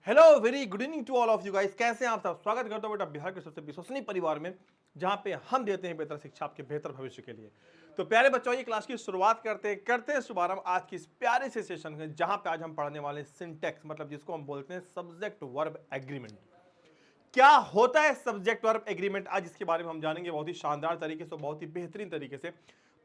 Hello very good evening to all of you guys. कैसे हैं आप सब? स्वागत करता हूं बेटा बिहार के सबसे विश्वसनीय परिवार में, जहां पे हम देते हैं बेहतर शिक्षा आपके बेहतर भविष्य के लिए। तो प्यारे बच्चों, ये क्लास की शुरुआत करते हैं शुभारंभ आज की इस प्यारे से सेशन में, जहां पे आज हम पढ़ने वाले सिंटेक्स, मतलब जिसको हम बोलते हैं सब्जेक्ट वर्ब एग्रीमेंट। क्या होता है सब्जेक्ट वर्ब एग्रीमेंट, आज इसके बारे में हम जानेंगे बहुत ही शानदार तरीके से, बहुत ही बेहतरीन तरीके से।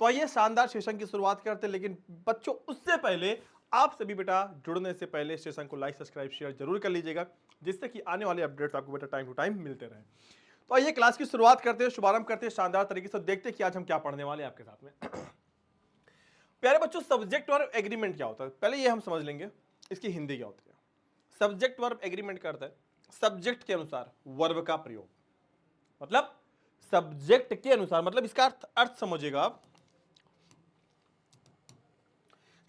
तो आइए शानदार सेशन की शुरुआत करते हैं, लेकिन बच्चों उससे पहले आप सभी बेटा जुड़ने से पहले सेशन को लाइक सब्सक्राइब शेयर जरूर कर लीजिएगा, जिससे कि आने वाले अपडेट्स आपको बेटा टाइम टू टाइम मिलते रहे। तो आइए क्लास की शुरुआत करते हैं, शुभारंभ करते हैं शानदार तरीके से। देखते हैं कि आज हम क्या पढ़ने वाले हैं आपके साथ में। प्यारे बच्चों, सब्जेक्ट वर्ब एग्रीमेंट क्या होता है, पहले ये हम समझ लेंगे इसकी हिंदी क्या होती है। सब्जेक्ट वर्ब एग्रीमेंट करता है सब्जेक्ट के अनुसार वर्ब का प्रयोग, मतलब सब्जेक्ट के अनुसार, मतलब इसका अर्थ समझिएगा आप।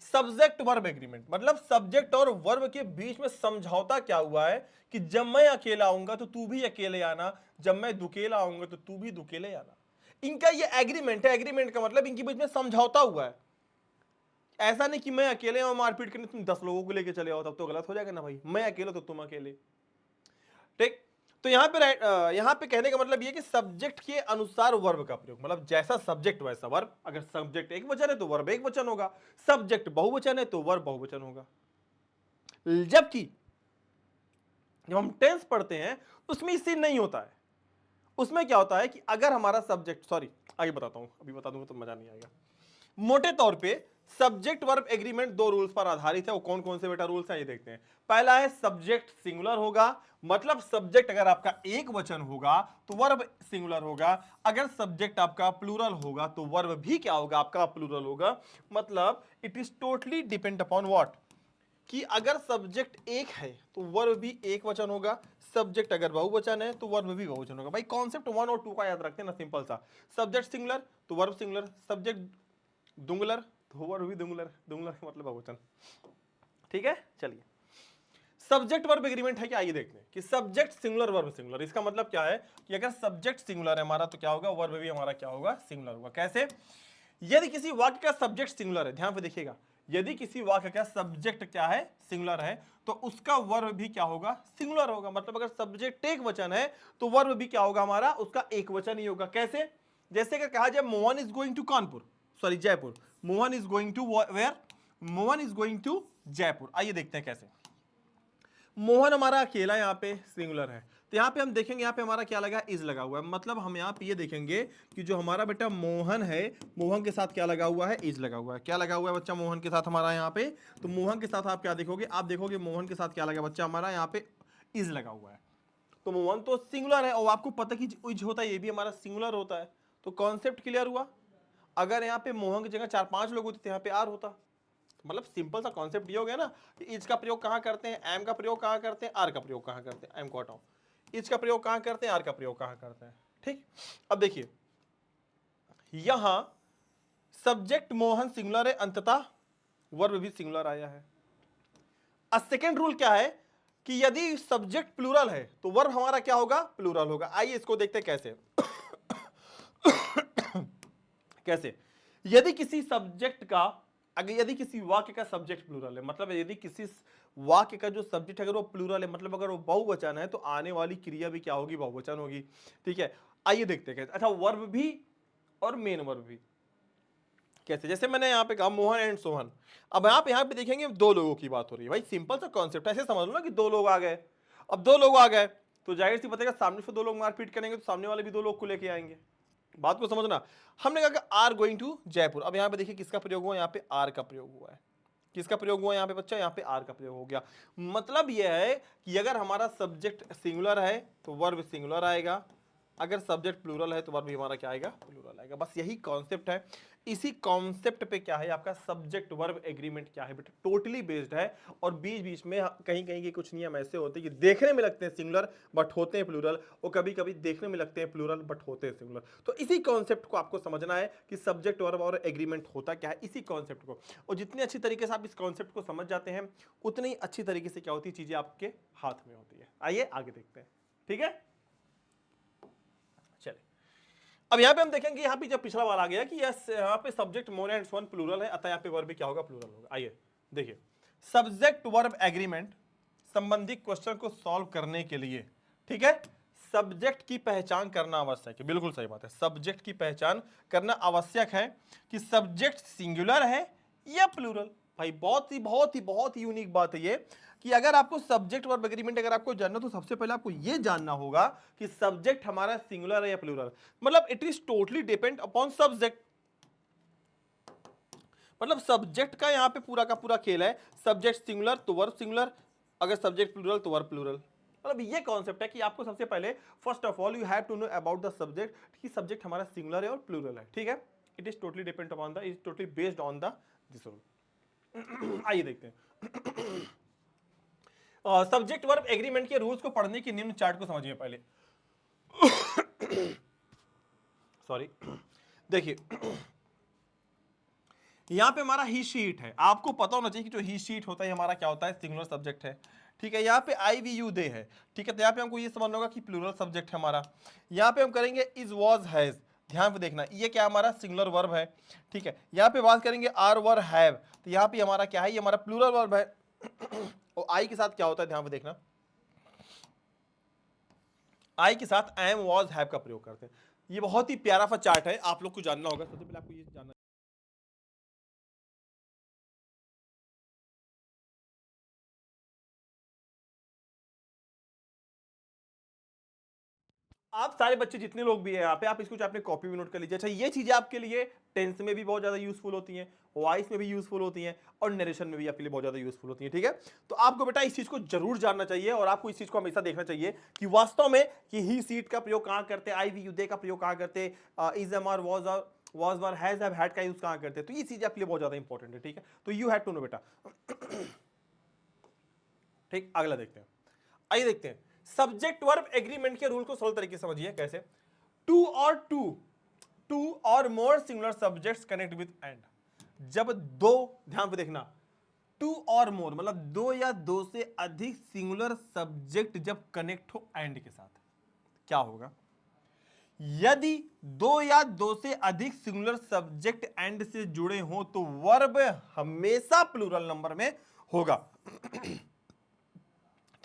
सब्जेक्ट वर्ब एग्रीमेंट मतलब सब्जेक्ट और वर्ब के बीच में समझौता क्या हुआ है कि जब मैं अकेला आऊंगा तो तू भी अकेले आना, जब मैं दुकेला आऊंगा तो तू भी दुकेले आना। इनका ये एग्रीमेंट है। एग्रीमेंट का मतलब इनके बीच में समझौता हुआ है। ऐसा नहीं कि मैं अकेले और मारपीट करने तुम 10 लोगों को लेके चले आओ, तब तो गलत हो जाएगा ना भाई। मैं अकेला तो तुम अकेले, ठीक। तो यहां पे कहने का मतलब ये कि सब्जेक्ट के अनुसार वर्ब का प्रयोग, मतलब जैसा सब्जेक्ट वैसा वर्ब। अगर सब्जेक्ट एक वचन है तो वर्ब एक वचन होगा, सब्जेक्ट बहुवचन है तो वर्ब बहुवचन होगा। जबकि जब हम टेंस पढ़ते हैं उसमें इससे नहीं होता है। उसमें क्या होता है कि अगर हमारा सब्जेक्ट, सॉरी आगे बताता हूं, अभी बता दूंगा तो मजा नहीं आएगा। मोटे तौर पे सब्जेक्ट वर्ब एग्रीमेंट दो रूल्स पर आधारित है। वो कौन कौन से बेटा रूल्स हैं ये देखते हैं। पहला है सब्जेक्ट सिंगुलर होगा, मतलब सब्जेक्ट अगर आपका एक वचन होगा तो वर्ब सिंगुलर होगा। अगर सब्जेक्ट आपका प्लूरल होगा तो वर्ब भी क्या होगा, आपका प्लूरल होगा। मतलब it is totally depend upon what, कि अगर सब्जेक्ट एक है तो वर्ब भी एक वचन होगा, सब्जेक्ट अगर बहुवचन है तो वर्ब भी बहुवचन होगा। भाई कॉन्सेप्ट 1 और 2 का याद रखते हैं ना, सिंपल सा। सब्जेक्ट सिंगुलर तो वर्ब सिंगुलर, सब्जेक्ट दुंगुलर तो वर्ब भी दुंगुलर, दुंगुलर का मतलब बहुवचन। ठीक है, चलिए सब्जेक्ट वर्ब एग्रीमेंट है क्या, आइए देखते हैं कि सब्जेक्ट सिंगुलर वर्ब सिंगुलर। इसका मतलब क्या है कि अगर सब्जेक्ट सिंगुलर है हमारा तो क्या होगा, वर्ब भी हमारा क्या होगा, सिंगुलर होगा। कैसे? यदि किसी वाक्य का सब्जेक्ट सिंगुलर है, ध्यान से देखिएगा, यदि किसी वाक्य का सब्जेक्ट क्या है, सिंगुलर है, तो उसका वर्ब भी क्या होगा, सिंगुलर होगा। मतलब अगर सब्जेक्ट एक वचन है तो वर्ब भी क्या होगा हमारा, उसका एक वचन ही होगा। कैसे? जैसे कि कहा जाए Mohan is going to Kanpur, sorry Jaipur. Mohan is going to where, Mohan is going to Jaipur. आइए देखते हैं कैसे। मोहन हमारा अकेला यहाँ पे सिंगुलर है, तो यहाँ पे हम देखेंगे, यहाँ पे हमारा क्या लगा, इज लगा हुआ है। मतलब हम यहाँ पे ये देखेंगे कि जो हमारा बेटा मोहन है, मोहन के साथ क्या लगा हुआ है, इज लगा हुआ है। क्या लगा हुआ है बच्चा मोहन के साथ हमारा यहाँ पे? तो मोहन के साथ आप क्या देखोगे, आप देखोगे मोहन के साथ क्या लगा बच्चा हमारा, यहाँ पे इज लगा हुआ है। तो मोहन तो सिंगुलर है, और आपको पता कि इज होता है ये भी हमारा सिंगुलर होता है। तो कॉन्सेप्ट क्लियर हुआ। अगर यहाँ पे मोहन की जगह 4-5 लोग होते तो यहाँ पे आर होता। मतलब सिंपल सा कॉन्सेप्ट ये हो गया ना कि इज का प्रयोग कहां करते हैं, एम का प्रयोग कहां करते हैं, आर का प्रयोग कहां करते हैं। एम को हटाओ, इज का प्रयोग कहां करते हैं, आर का प्रयोग कहां करते हैं। ठीक, अब देखिए यहां सब्जेक्ट मोहन सिंगुलर है, अंततः वर्ब भी सिंगुलर आया है। सेकेंड रूल क्या है कि यदि सब्जेक्ट प्लूरल है तो वर्ब हमारा क्या होगा, प्लूरल होगा। आइए इसको देखते हैं कैसे। कैसे? यदि किसी सब्जेक्ट का, अगर यदि किसी वाक्य का सब्जेक्ट प्लूरल है, मतलब यदि किसी वाक्य का जो सब्जेक्ट अगर वो प्लूरल है, मतलब अगर वो बहुवचन है तो आने वाली क्रिया भी क्या होगी, बहुवचन होगी। ठीक है, आइए देखते हैं कैसे। अच्छा, वर्ब भी और मेन वर्ब भी कैसे? जैसे मैंने यहाँ पे कहा मोहन एंड सोहन। अब आप यहाँ पे देखेंगे दो लोगों की बात हो रही है। भाई सिंपल सा कॉन्सेप्ट, ऐसे समझ लो ना कि दो लोग आ गए। अब दो लोग आ गए तो जाहिर सी बताएगा, सामने से दो लोग मारपीट करेंगे तो सामने वाले भी दो लोग को लेके आएंगे। बात को समझना। हमने कहा कि आर गोइंग टू जयपुर। अब यहाँ पे देखिए किसका प्रयोग हुआ, यहाँ पे आर का प्रयोग हुआ है। किसका प्रयोग हुआ यहाँ पे बच्चा, यहाँ पे आर का प्रयोग हो गया। मतलब यह है कि अगर हमारा सब्जेक्ट सिंगुलर है तो वर्ब सिंगुलर आएगा, अगर सब्जेक्ट प्लूरल है तो वर्ब भी हमारा क्या आएगा, प्लूरल आएगा। बस यही कॉन्सेप्ट है। इसी कॉन्सेप्ट पे क्या है आपका सब्जेक्ट वर्ब एग्रीमेंट क्या है बेटा, टोटली बेस्ड है। और बीच बीच में कहीं कहीं के कुछ नियम ऐसे होते हैं कि देखने में लगते हैं सिंगुलर बट होते हैं प्लूरल, और कभी कभी देखने में लगते हैं प्लूरल बट होते हैं सिंगुलर। तो इसी कॉन्सेप्ट को आपको समझना है कि सब्जेक्ट वर्ब और एग्रीमेंट होता क्या है, इसी कॉन्सेप्ट को। और जितनी अच्छी तरीके से आप इस कॉन्सेप्ट को समझ जाते हैं, उतनी अच्छी तरीके से क्या होती है, चीजें आपके हाथ में होती है। आइए आगे देखते हैं, ठीक है। चलिए, अब यहां पे हम देखेंगे, यहां पे जब पिछला वाला आ गया कि यस यहां पे subject Mohan and Sohan plural है, अतः यहां पे वर्ब भी क्या होगा, प्लूरल होगा। आइए देखिए, सब्जेक्ट वर्ब एग्रीमेंट, संबंधी क्वेश्चन को सॉल्व करने के लिए, ठीक है, सब्जेक्ट की पहचान करना आवश्यक है। बिल्कुल सही बात है, सब्जेक्ट की पहचान करना आवश्यक है कि सब्जेक्ट सिंगुलर है या प्लूरल। भाई बहुत ही यूनिक बात है ये कि अगर आपको सब्जेक्ट वर्ब एग्रीमेंट अगर आपको जानना तो सबसे पहले आपको ये जानना होगा कि सब्जेक्ट हमारा सिंगुलर है या प्लूरल। मतलब it is totally depend upon subject. मतलब सब्जेक्ट का यहां पे पूरा का पूरा खेल है, सब्जेक्ट सिंगुलर तो वर्ब सिंगुलर, अगर सब्जेक्ट प्लूरल तो वर्ब प्लूरल। मतलब ये कॉन्सेप्ट है कि आपको सबसे पहले first of all you have to know about the subject कि सब्जेक्ट हमारा सिंगुलर है और प्लूरल है, ठीक है। It is totally depend upon the, is totally based on the this rule. आइए देखते हैं सब्जेक्ट वर्ब एग्रीमेंट के रूल्स को पढ़ने की निम्न चार्ट को समझिए पहले। सॉरी, देखिए यहां पे हमारा ही शीट है, आपको पता होना चाहिए कि जो ही शीट होता है हमारा क्या होता है, सिंगुलर सब्जेक्ट है, ठीक है। यहाँ पे आई वी यू दे है, ठीक है, तो यहाँ पे हमको ये समझना होगा कि प्लूरल सब्जेक्ट है हमारा। यहाँ पे हम करेंगे इज वॉज हैज, ध्यान पे देखना ये क्या हमारा सिंगुलर वर्ब है, ठीक है। यहाँ पे बात करेंगे आर वर हैव, तो यहाँ पे हमारा क्या है, ये हमारा प्लूरल वर्ब है। और आई के साथ क्या होता है, ध्यान पे देखना, आई के साथ एम वॉज हैव का प्रयोग करते हैं। ये बहुत ही प्यारा सा चार्ट है, आप लोग को जानना होगा। सबसे पहले आपको ये जानना, आप सारे बच्चे जितने लोग भी हैं यहाँ पे, आप इसको अपने कॉपी में नोट कर लीजिए। अच्छा, ये चीजें आपके लिए टेंस में भी बहुत ज्यादा यूजफुल होती हैं, वॉइस में भी यूजफुल होती हैं और नरेशन में भी आपके लिए बहुत ज्यादा यूजफुल होती हैं, ठीक है। तो आपको बेटा इस चीज को जरूर जानना चाहिए और आपको इस चीज को हमेशा देखना चाहिए कि वास्तव में कि ही सीट का प्रयोग कहां करते हैं, आई वी यू दे का प्रयोग कहां करते हैं, is am are was were has have had का यूज कहां करते हैं। तो ये चीज आपके लिए बहुत ज्यादा इंपॉर्टेंट है, ठीक है। तो यू हैव टू नो बेटा। ठीक, अगला देखते हैं, आइए देखते हैं सब्जेक्ट वर्ब एग्रीमेंट के रूल को सरल तरीके से समझिए कैसे। Two or more singular subjects connect with and, जब दो, ध्यान पे देखना, टू और मोर मतलब दो या दो से अधिक सिंगुलर सब्जेक्ट जब कनेक्ट हो एंड के साथ, क्या होगा। यदि दो या दो से अधिक सिंगुलर सब्जेक्ट एंड से जुड़े हो तो वर्ब हमेशा प्लूरल नंबर में होगा।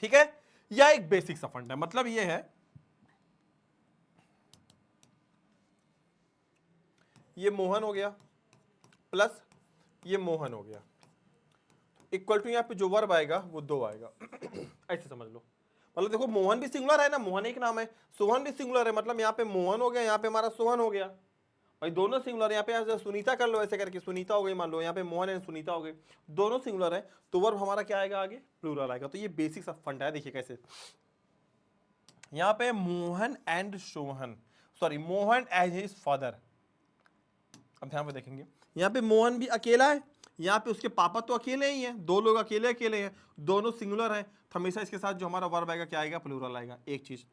ठीक है, यह एक बेसिक सा फंड है। मतलब यह है, ये मोहन हो गया प्लस ये मोहन हो गया, इक्वल टू यहां पे जो वर्ब आएगा वो दो आएगा। ऐसे समझ लो। मतलब देखो मोहन भी सिंगुलर है ना, मोहन एक नाम है, सोहन भी सिंगुलर है, मतलब यहाँ पे मोहन हो गया, यहाँ पे हमारा सोहन हो गया। भाई दोनों सिंगुलर है, यहाँ पे सुनीता कर लो ऐसे करके, सुनीता हो गई मान लो, यहाँ पे मोहन एंड सुनीता हो गई, दोनों सिंगुलर है, तो वर्ब हमारा क्या आएगा आगे, प्लूरल आएगा। तो ये बेसिक सा फंडा है, देखिए कैसे। यहाँ पे Mohan and Sohan, sorry Mohan as his father. अब ध्यान पे देखेंगे, यहाँ पे मोहन भी अकेला है, यहाँ पे उसके पापा तो अकेले ही हैं, दो लोग अकेले अकेले हैं, दोनों सिंगुलर हैं, तो हमेशा इसके साथ जो हमारा वर्ब आएगा क्या आएगा, प्लूरल आएगा। एक चीज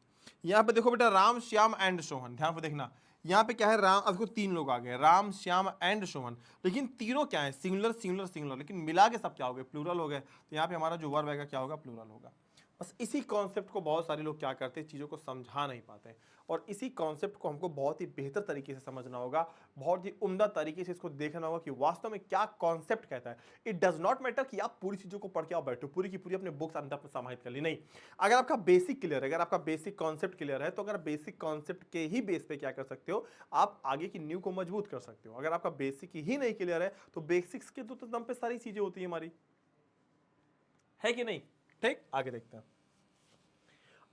यहाँ पे देखो बेटा, राम श्याम एंड सोहन, ध्यान पे देखना, यहाँ पे क्या है, राम, अब देखो तीन लोग आ गए, राम श्याम एंड सोहन, लेकिन तीनों क्या है, सिंगुलर सिंगुलर सिंगुलर, लेकिन मिला के सब क्या हो गए, प्लूरल हो गए। तो यहाँ पे हमारा जो वर्ब आएगा क्या होगा, प्लूरल होगा। बस इसी कॉन्सेप्ट को बहुत सारे लोग क्या करते हैं, चीज़ों को समझा नहीं पाते हैं, और इसी कॉन्सेप्ट को हमको बहुत ही बेहतर तरीके से समझना होगा, बहुत ही उम्दा तरीके से इसको देखना होगा कि वास्तव में क्या कॉन्सेप्ट कहता है। इट डज नॉट मैटर कि आप पूरी चीज़ों को पढ़ के आओ बैठो, पूरी की पूरी अपने बुक्स अंदर पर समाहित कर ली, नहीं। अगर आपका बेसिक क्लियर है, अगर आपका बेसिक कॉन्सेप्ट क्लियर है, तो अगर बेसिक कॉन्सेप्ट के ही बेस पे क्या कर सकते हो, आप आगे की नींव को मजबूत कर सकते हो। अगर आपका बेसिक ही नहीं क्लियर है, तो बेसिक्स के तो दम पे सारी चीजें होती है हमारी, है कि नहीं। ठीक, आगे देखते हैं।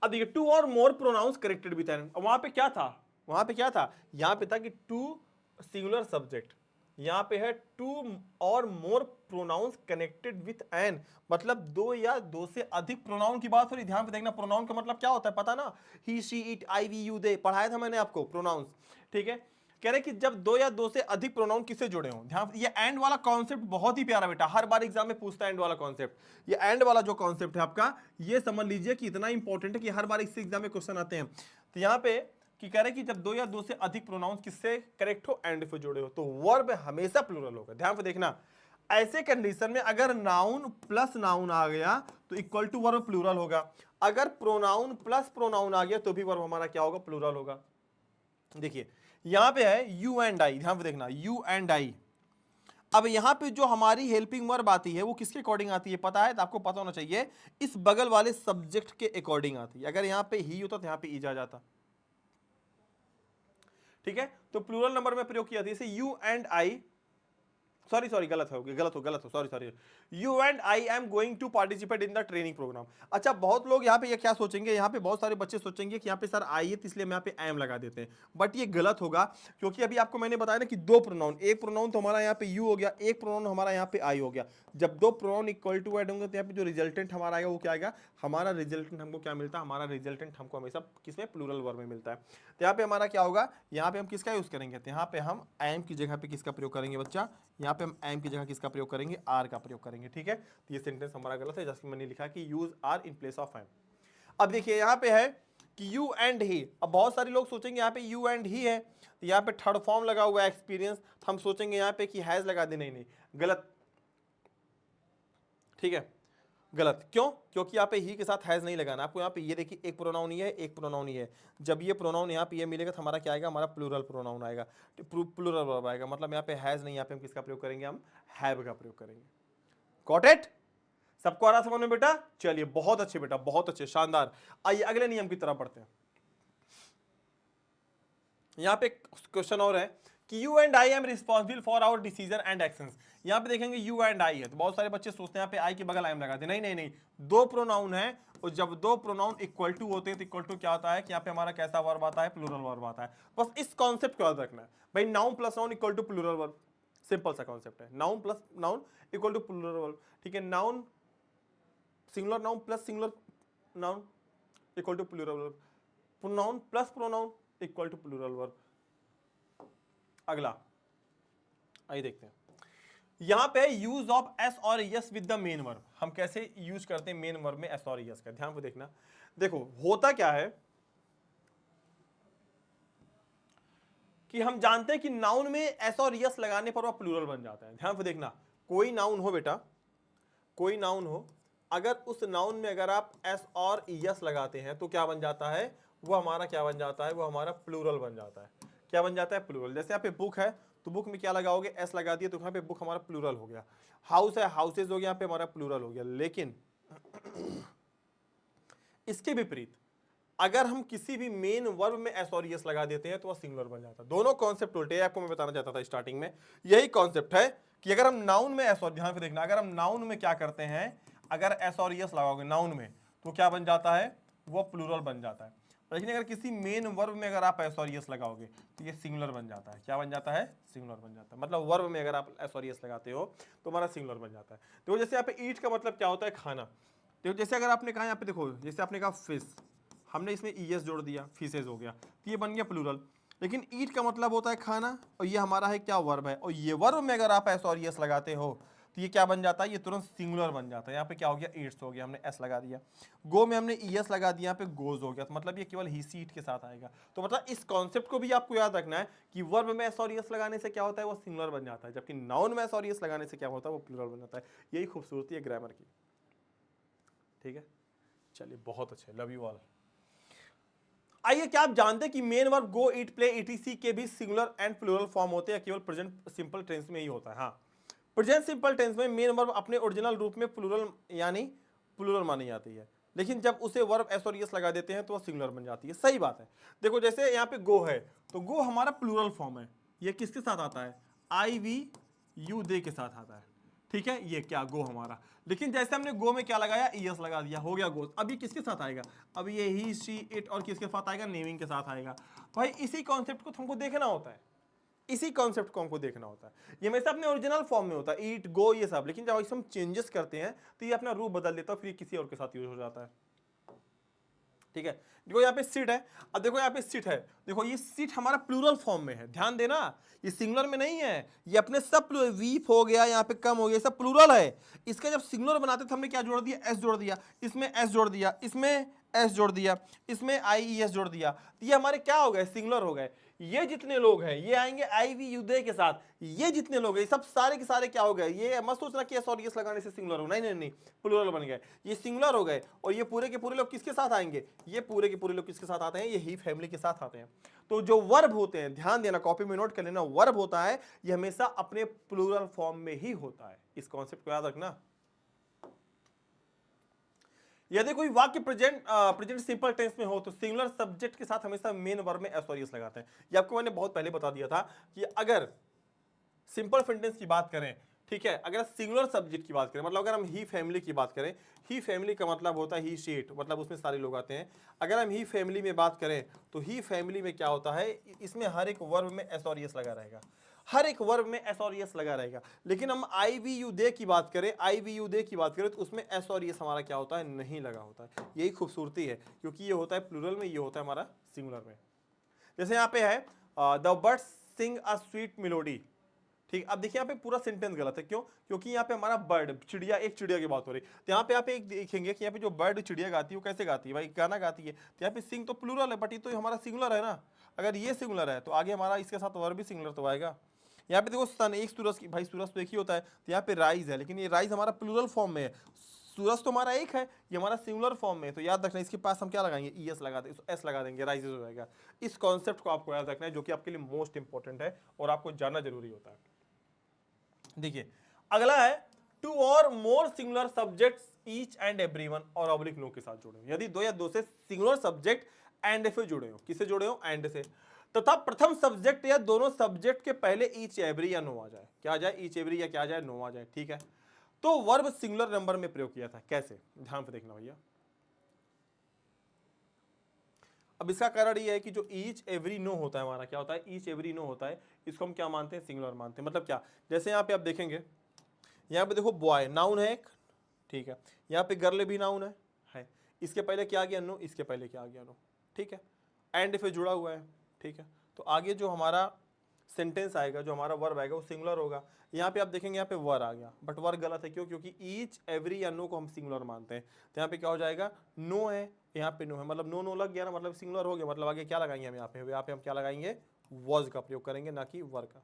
अब देखिए, to or more pronounce corrected with N, वहां पे क्या था, वहां पे क्या था, यहां पे था कि टू सिंगुलर सब्जेक्ट, यहां पे है two or more pronounce connected with an, मतलब दो या दो से अधिक प्रोनाउन की बात हो रही। ध्यान पे देखना, प्रोनाउन का मतलब क्या होता है पता ना, he she it I we you they, पढ़ाया था मैंने आपको प्रोनाउंस, ठीक है। कह रहे कि जब दो या दो से अधिक प्रोनाउन किससे जुड़े हों, ध्यान, ये एंड वाला कॉन्सेप्ट बहुत ही प्यारा बेटा, हर बार एग्जाम में पूछता है एंड वाला कॉन्सेप्ट। ये एंड वाला जो कॉन्सेप्ट है आपका, ये समझ लीजिए कि इतना इंपॉर्टेंट है कि हर बार इससे एग्जाम में क्वेश्चन आते हैं। तो यहाँ पे कि कह रहे कि जब दो या दो से अधिक प्रोनाउंस किससे करेक्ट हो, एंड से जुड़े हो, तो वर्ब हमेशा प्लूरल होगा। ध्यान पे देखना, ऐसे कंडीशन में अगर नाउन प्लस नाउन आ गया तो इक्वल टू वर्ब प्लूरल होगा, अगर प्रोनाउन प्लस प्रोनाउन आ गया तो भी वर्ब हमारा क्या होगा, प्लूरल होगा। देखिए यहां पे है यू एंड आई, ध्यान पे देखना, यू एंड आई, अब यहाँ पे जो हमारी हेल्पिंग वर्ब आती है वो किसके अकॉर्डिंग आती है पता है? तो आपको पता होना चाहिए, इस बगल वाले सब्जेक्ट के अकॉर्डिंग आती है। अगर यहाँ पे ही होता तो यहाँ पे ईज आ जाता। ठीक है, तो प्लूरल नंबर में प्रयोग किया था, जैसे यू एंड आई, सॉरी गलत हो, sorry, you and I am going to participate in the training programme. अच्छा, बहुत लोग यहाँ पे ये क्या सोचेंगे, यहाँ पे बहुत सारे बच्चे सोचेंगे कि यहाँ पे सर आई है तो इसलिए हम यहाँ पे एम लगा देते हैं, बट ये गलत होगा, क्योंकि अभी आपको मैंने बताया ना कि दो प्रोनाउन, एक प्रोनाउन तो हमारा यहाँ पे यू हो गया, एक प्रोनाउन हमारा यहाँ पे आई हो गया। जब दो प्रोनाउन इक्वल टू ऐड होंगे तो यहाँ पे जो रिजल्टेंट हमारा आएगा वो क्या आएगा, हमारा रिजल्टेंट हमको क्या मिलता है, हमारा रिजल्टेंट हमको हमेशा किसमें, प्लूरल वर्ब में मिलता है। तो यहाँ पे हमारा क्या होगा, यहाँ पे हम किसका यूज करेंगे, तो यहाँ पे हम एम की जगह पे किसका प्रयोग करेंगे बच्चा, यहाँ पे हम एम की जगह किसका प्रयोग करेंगे, आर का प्रयोग करेंगे। ठीक है, तो ये सेंटेंस हमारा गलत है, जैसे मैंने लिखा कि use are in place of am. अब देखिए यहाँ पे है कि यू एंड ही, अब बहुत सारे लोग सोचेंगे यहाँ पे यू एंड ही है तो यहाँ पे थर्ड फॉर्म लगा हुआ है एक्सपीरियंस, तो हम सोचेंगे यहाँ पे कि हैज लगा दे, नहीं, गलत। ठीक है, गलत क्यों, क्योंकि यहाँ पे ही के साथ हैज नहीं लगाना आपको। यहाँ पे ये देखिए एक प्रोनाउन ही है, एक प्रोनाउन ही है, जब ये प्रोनाउन यहाँ पे ये मिलेगा तो हमारा क्या आएगा, हमारा प्लूरल प्रोनाउन आएगा, प्लूरल वर्ब आएगा, मतलब यहाँ पे हैज नहीं, यहाँ पे हम किसका प्रयोग करेंगे, हम हैव का प्रयोग करेंगे। Got it? सबको आ रहा समझ में बेटा? चलिए बहुत अच्छे बेटा, बहुत अच्छे, शानदार। आइए अगले नियम की तरफ बढ़ते हैं। यहाँ पे क्वेश्चन और है कि you and I am responsible for our decision and actions. यहाँ पे देखेंगे यू एंड आई है तो बहुत सारे बच्चे सोचते हैं यहाँ पे आई के बगल आई एम लगा दे, नहीं, दो प्रोनाउन है, और जब दो प्रोनाउन इक्वल टू होते हैं तो इक्वल टू क्या होता है कि यहाँ पे हमारा कैसा वर्ब आता है, प्लूरल वर्ब आता है। बस इस कॉन्सेप्ट को याद रखना है भाई, noun plus noun equal to plural verb, simple सा कॉन्सेप्ट है, noun plus noun equal to plural verb. ठीक है, noun singular noun plus singular noun equal to plural verb, pronoun plus pronoun equal to plural verb. अगला आइए देखते हैं, यहां पे यूज ऑफ एस और es with the main verb, हम कैसे यूज करते हैं मेन वर्ब में एस और यस का, ध्यान से देखना। देखो होता क्या है कि हम जानते हैं कि नाउन में एस और यस लगाने पर वह प्लूरल बन जाता है। ध्यान से देखना, कोई नाउन हो बेटा, कोई नाउन हो, अगर उस नाउन में अगर आप एस और यस लगाते हैं तो क्या बन जाता है, वो हमारा क्या बन जाता है, वो हमारा प्लूरल बन जाता है। क्या बन जाता है, प्लूरल। जैसे यहाँ पे बुक है तो बुक में क्या लगाओगे, एस लगा दिए तो यहाँ पे बुक हमारा प्लूरल हो गया। हाउस है, हाउसेज हो गया, यहाँ पे हमारा प्लूरल हो गया। लेकिन इसके विपरीत अगर हम किसी भी मेन वर्ब में एस और यस लगा देते हैं तो वह सिंगुलर बन जाता है। दोनों कॉन्सेप्ट उल्टे हैं, आपको मैं बताना चाहता था स्टार्टिंग में, यही कॉन्सेप्ट है कि अगर हम नाउन में एस और, ध्यान से देखना, अगर हम नाउन में क्या करते हैं, अगर एस और यस लगाओगे नाउन में तो क्या बन जाता है, वो प्लूरल बन जाता है। लेकिन अगर किसी मेन वर्ब में अगर आप एस और यस लगाओगे तो ये सिंगुलर बन जाता है। क्या बन जाता है, सिंगुलर बन जाता है। मतलब वर्ब में अगर आप एस और यस लगाते हो तो हमारा सिंगुलर बन जाता है। तो जैसे यहाँ पे ईट का मतलब क्या होता है, खाना। तो जैसे अगर आपने कहा यहाँ पे देखो, जैसे आपने कहा फिश, हमने इसमें ईएस जोड़ दिया, फिशेज हो गया, तो ये बन गया प्लूरल। लेकिन ईट का मतलब होता है खाना, और ये हमारा है क्या, वर्ब है, और ये वर्ब में अगर आप एस और यस लगाते हो तो ये क्या बन जाता है, ये तुरंत सिंगुलर बन जाता है। यहाँ पे क्या हो गया, ईट्स हो गया, हमने एस लगा दिया। गो में हमने ईएस लगा दिया, यहाँ पे गोज हो गया, तो मतलब ये केवल ही सीट के साथ आएगा। तो मतलब इस कॉन्सेप्ट को भी आपको याद रखना है कि वर्ब में एस और यस लगाने से क्या होता है, वो सिंगुलर बन जाता है, जबकि नाउन में एस और यस लगाने से क्या होता है, वो प्लूरल बन जाता है। यही खूबसूरती है ग्रामर की। ठीक है, चलिए बहुत अच्छे, लव यू ऑल। आइए, क्या आप जानते हैं कि मेन वर्ब गो, ईट, प्ले, ईटीसी के भी सिंगुलर एंड प्लूरल फॉर्म होते हैं, केवल प्रेजेंट सिंपल टेंस में ही होता है। हाँ, प्रेजेंट सिंपल टेंस में मेन वर्ब अपने ओरिजिनल रूप में प्लूरल यानी प्लूरल मानी जाती है, लेकिन जब उसे वर्ब एस और यस लगा देते हैं तो वह सिंगुलर बन जाती है। सही बात है। देखो जैसे यहाँ पे गो है तो गो हमारा प्लूरल फॉर्म है, ये किसके साथ आता है, आई वी यू दे के साथ आता है। ठीक है, ये क्या गो हमारा, लेकिन जैसे हमने गो में क्या लगाया, ईएस लगा दिया, हो गया गो। अब ये किसके साथ आएगा, अब ये ही, शी, इट, और किसके साथ आएगा, नेमिंग के साथ आएगा। भाई इसी कॉन्सेप्ट को हमको देखना होता है, इसी कॉन्सेप्ट को हमको देखना होता है। ये हमेशा अपने ओरिजिनल फॉर्म में होता है, ईट, गो, ये सब, लेकिन जब हम चेंजेस करते हैं तो ये अपना रूप बदल देता है, फिर किसी और के साथ यूज हो जाता है। ठीक है, देखो यहाँ पे सिट है, अब देखो यहाँ पे सिट है, देखो ये सिट हमारा प्लूरल फॉर्म में है, ध्यान देना, ये सिंगुलर में नहीं है, ये अपने सब वीप हो गया, यहाँ पे कम हो गया, सब प्लूरल है। इसका जब सिंगुलर बनाते थे हमने क्या जोड़ दिया, एस जोड़ दिया, इसमें एस जोड़ दिया, इसमें एस जोड़ दिया, इसमें आई ई एस जोड़ दिया, तो ये हमारे क्या हो गए, सिंगुलर हो गए। ये जितने लोग हैं ये आएंगे आई वी युदय के साथ, ये जितने लोग हैं सब सारे के सारे क्या हो गए, ये मत सोचना कि एस और एस लगाने से सिंगुलर हो, नहीं नहीं नहीं, प्लूरल बन गए, ये सिंगुलर हो गए। और ये पूरे के पूरे लोग किसके साथ आएंगे, ये पूरे के पूरे लोग किसके साथ आते हैं, ये ही फैमिली के साथ आते हैं। तो जो वर्ब होते हैं, ध्यान देना, कॉपी में नोट कर लेना, वर्ब होता है ये हमेशा अपने प्लूरल फॉर्म में ही होता है, इस कॉन्सेप्ट को याद रखना। यदि कोई वाक्य प्रेजेंट सिंपल टेंस में हो तो सिंगुलर सब्जेक्ट के साथ हमेशा मेन वर्ब में एस और एस लगाते हैं। ये आपको मैंने बहुत पहले बता दिया था कि अगर सिंपल सेंटेंस की बात करें, ठीक है, अगर सिंगुलर सब्जेक्ट की बात करें, मतलब अगर हम ही फैमिली की बात करें, ही फैमिली का मतलब होता है ही शीट, मतलब उसमें सारे लोग आते हैं। अगर हम ही फैमिली में बात करें तो ही फैमिली में क्या होता है, इसमें हर एक वर्ब में एस और एस लगा रहेगा, हर एक वर्ब में एस और एस लगा रहेगा। लेकिन हम आई वी यू दे की बात करें, आई वी यू दे की बात करें तो उसमें एस और एस हमारा क्या होता है, नहीं लगा होता है। यही खूबसूरती है, क्योंकि ये होता है प्लूरल में, ये होता है हमारा सिंगुलर में। जैसे यहाँ पे है the birds sing a sweet melody, ठीक। अब देखिए यहाँ पे पूरा सेंटेंस गलत है, क्यों, क्योंकि यहाँ पे हमारा बर्ड, चिड़िया, एक चिड़िया की बात हो रही है। तो यहाँ पे आप एक देखेंगे कि यहाँ पे जो बर्ड चिड़िया गाती है वो कैसे गाती है, भाई गाना गाती है। तो यहाँ पे सिंग तो प्लूरल है, बट ये तो हमारा सिंगुलर है ना। अगर ये सिंगुलर है तो आगे हमारा इसके साथ वर्ब भी सिंगुलर तो आएगा। यहाँ पे देखो सन, एक सूरज की, भाई सूरज तो एक ही होता है, तो यहाँ पे राइज है, लेकिन ये राइज हमारा प्लूरल फॉर्म में है, सूरज तो हमारा एक है, ये हमारा सिंगुलर फॉर्म में है। तो याद रखना इसके पास हम क्या लगाएंगे, ई एस लगा देंगे, एस लगा देंगे, राइजेस हो जाएगा। इस कॉन्सेप्ट को आपको याद रखना है, जो कि आपके लिए मोस्ट इंपॉर्टेंट है और आपको जानना जरूरी होता है। देखिए अगला है two or more singular subjects each and everyone or ऑब्लिक नो के साथ जुड़े हो। यदि दो या दो से सिंगुलर सब्जेक्ट एंड से जुड़े हो, किससे जुड़े हो, एंड से, तथा प्रथम सब्जेक्ट या दोनों सब्जेक्ट के पहले ईच एवरी या नो आ जाए, क्या आ जाए, ईच एवरी या क्या आ जाए, नो आ जाए, ठीक है। तो वर्ब सिंगुलर नंबर में प्रयोग किया था, कैसे, ध्यान से देखना भैया। अब इसका कारण ये है कि जो ईच एवरी नो होता है हमारा, क्या होता है, ईच एवरी नो होता है, इसको हम क्या मानते हैं, सिंगुलर मानते हैं। मतलब क्या, जैसे यहाँ पे आप देखेंगे, यहाँ पे देखो बॉय नाउन है एक, ठीक है, यहाँ पे गर्ल भी नाउन है, इसके पहले क्या आ गया, नो, इसके पहले क्या आ गया, नो, ठीक है, एंड पे जुड़ा हुआ है, ठीक है। तो आगे जो हमारा सेंटेंस आएगा, जो हमारा वर्ब आएगा वो सिंगुलर होगा। यहाँ पे आप देखेंगे यहाँ पे वर आ गया, बट वर गलत है, क्यों, क्योंकि ईच एवरी या नो को हम सिंगुलर मानते हैं। तो यहाँ पे क्या हो जाएगा, नो है, यहाँ पे नो है, मतलब नो नो लग गया ना, मतलब सिंगुलर हो गया। मतलब आगे क्या लगाएंगे हम, यहाँ पे हम क्या लगाएंगे, वॉज का प्रयोग करेंगे, ना कि वर का।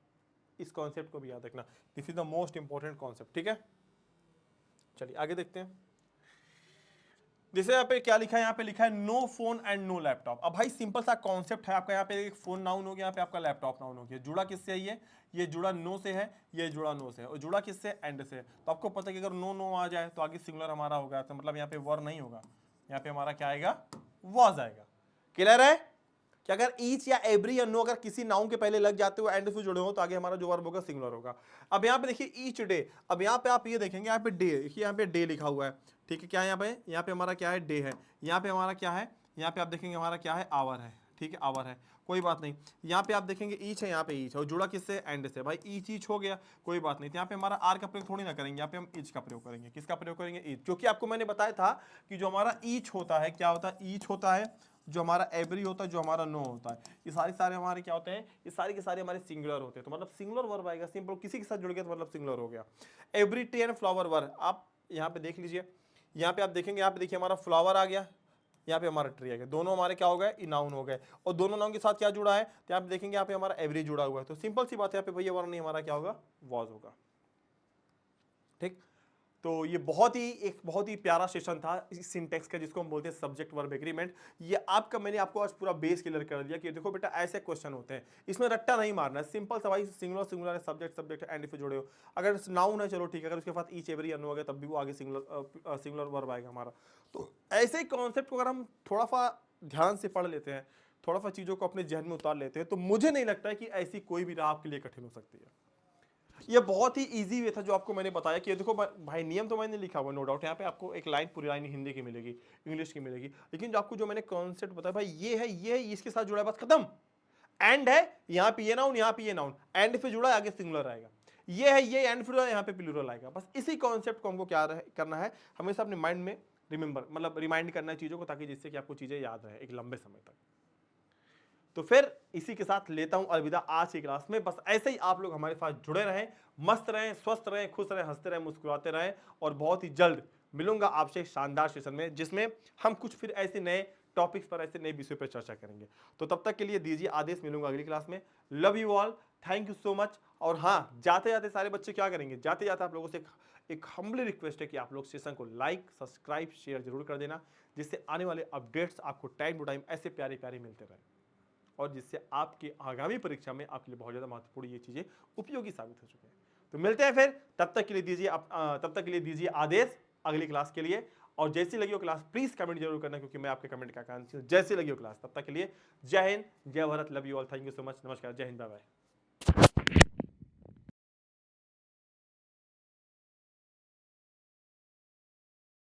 इस कॉन्सेप्ट को भी याद रखना, this is the most important concept, ठीक है। चलिए आगे देखते हैं। जैसे यहाँ पे क्या लिखा है, यहाँ पे लिखा है no phone and no laptop. अब भाई सिंपल सा कॉन्सेप्ट है आपका, यहाँ पे एक फोन नाउन हो गया, यहाँ पे आपका लैपटॉप नाउन हो गया। जुड़ा किससे है, ये जुड़ा नो से है, ये जुड़ा नो से है, और जुड़ा किससे, एंड से। तो आपको पता है कि अगर नो नो आ जाए तो आगे सिंगुलर हमारा होगा, तो मतलब यहाँ पे वर नहीं होगा, यहाँ पे हमारा क्या आएगा, वॉज आएगा। क्लियर है कि अगर ईच या एवरी या नो अगर किसी नाउन के पहले लग जाते हो, एंड से जुड़े हो, तो आगे हमारा जो वर्ब होगा सिंगुलर होगा। अब यहाँ पे देखिए ईच डे, अब यहाँ पे आप ये देखेंगे, यहाँ पे डे, देखिए यहाँ पे डे लिखा हुआ है, ठीक है, क्या है यहाँ पे हमारा क्या है, डे है। यहाँ पे हमारा क्या है, यहाँ पे आप देखेंगे हमारा क्या है, आवर है, ठीक है, आवर है, कोई बात नहीं। यहाँ पे आप देखेंगे ईच है, यहाँ पे ईच है, और जुड़ा किससे, एंड से, भाई ईच ईच हो गया, कोई बात नहीं। तो यहाँ पे हमारा आर का प्रयोग थोड़ी ना करेंगे, यहाँ पे हम ईच का प्रयोग करेंगे। किसका प्रयोग करेंगे, ईच, क्योंकि आपको मैंने बताया था कि जो हमारा ईच होता है, क्या होता है, ईच होता है, जो हमारा एवरी होता है, जो हमारा नो होता है, ये सारे हमारे क्या होते हैं, ये सारे के सारे हमारे सिंगुलर होते हैं। तो मतलब सिंगुलर वर्ब आएगा, सिंपल, किसी के साथ जुड़ गया तो मतलब सिंगुलर हो गया। Every tree and flower verb, आप यहाँ पे देख लीजिए, यहाँ पे आप देखेंगे, यहाँ पे देखिए हमारा फ्लावर आ गया, यहाँ पे हमारा ट्री आ गया, दोनों हमारे क्या हो गए, नाउन हो गए, और दोनों नाउन के साथ क्या जुड़ा है, तो यहाँ पे देखेंगे यहाँ पे हमारा एवरी जुड़ा हुआ है। तो सिंपल सी बात है, यहाँ पे भैया वर्ब नहीं, हमारा क्या होगा, वॉज होगा, ठीक। तो ये बहुत ही प्यारा सेशन था इस सिंटेक्स का, जिसको हम बोलते हैं सब्जेक्ट वर्ब एग्रीमेंट। ये आपका, मैंने आपको आज पूरा बेस क्लियर कर दिया कि देखो बेटा ऐसे क्वेश्चन होते हैं, इसमें रट्टा नहीं मारना है, सिंपल सा भाई, सिंगुलर है, सब्जेक्ट एंड पे जुड़े हो। अगर नाउन है चलो ठीक है, अगर उसके साथ ईच एवरी अनु हो गया तब भी वो आगे सिंगुलर वर्ब आएगा हमारा। तो ऐसे ही कॉन्सेप्ट को अगर हम थोड़ा सा ध्यान से पढ़ लेते हैं, थोड़ा सा चीज़ों को अपने जहन में उतार लेते हैं, तो मुझे नहीं लगता है कि ऐसी कोई भी राह आपके लिए कठिन हो सकती है। ये बहुत ही इजी वे था जो आपको मैंने बताया कि देखो भाई, नियम तो मैंने लिखा हुआ, नो डाउट। यहाँ पे आपको एक लाइन, पूरी लाइन हिंदी की मिलेगी, इंग्लिश की मिलेगी, लेकिन जो मैंने कॉन्सेप्ट बताया भाई, ये है, इसके साथ जुड़ा है, बस खत्म। एंड है, यहाँ पे ये नाउन, यहाँ पे ये नाउन, एंड पे जुड़ा है, आगे सिंगुलर आएगा। ये है, ये एंड जुड़ा है, यहाँ पे प्लूरल आएगा। बस इसी कॉन्सेप्ट को हमको क्या करना है, हमेशा अपने माइंड में रिमेंबर, मतलब रिमाइंड करना है चीजों को, ताकि जिससे कि आपको चीजें याद रहे एक लंबे समय तक। तो फिर इसी के साथ लेता हूं अलविदा आज की क्लास में। बस ऐसे ही आप लोग हमारे साथ जुड़े रहें, मस्त रहें, स्वस्थ रहें, खुश रहें, हंसते रहें, मुस्कुराते रहें, और बहुत ही जल्द मिलूंगा आपसे शानदार सेशन में, जिसमें हम कुछ फिर ऐसे नए टॉपिक्स पर, ऐसे नए विषय पर चर्चा करेंगे। तो तब तक के लिए दीजिए आदेश, मिलूंगा अगली क्लास में। Love you all, thank you so much. और हाँ, जाते जाते सारे बच्चे क्या करेंगे, जाते जाते आप लोगों से एक हम्बली रिक्वेस्ट है कि आप लोग सेशन को लाइक, सब्सक्राइब, शेयर जरूर कर देना, जिससे आने वाले अपडेट्स आपको टाइम टू टाइम ऐसे प्यारे प्यारे मिलते रहे, और जिससे आपकी आगामी परीक्षा में आपके लिए बहुत ज़्यादा महत्वपूर्ण ये चीज़ें उपयोगी साबित हो चुके हैं। तो मिलते हैं फिर, तब तक के लिए दीजिए आदेश अगली क्लास के लिए। और जैसी लगी हो क्लास प्लीज कमेंट जरूर करना, क्योंकि मैं आपके कमेंट का आकांक्षी हूं। जैसी लगी हो क्लास, तब तक के लिए जय हिंद, जय Bharat, love you all, thank you so much, नमस्कार, जय हिंद, बाय बाय।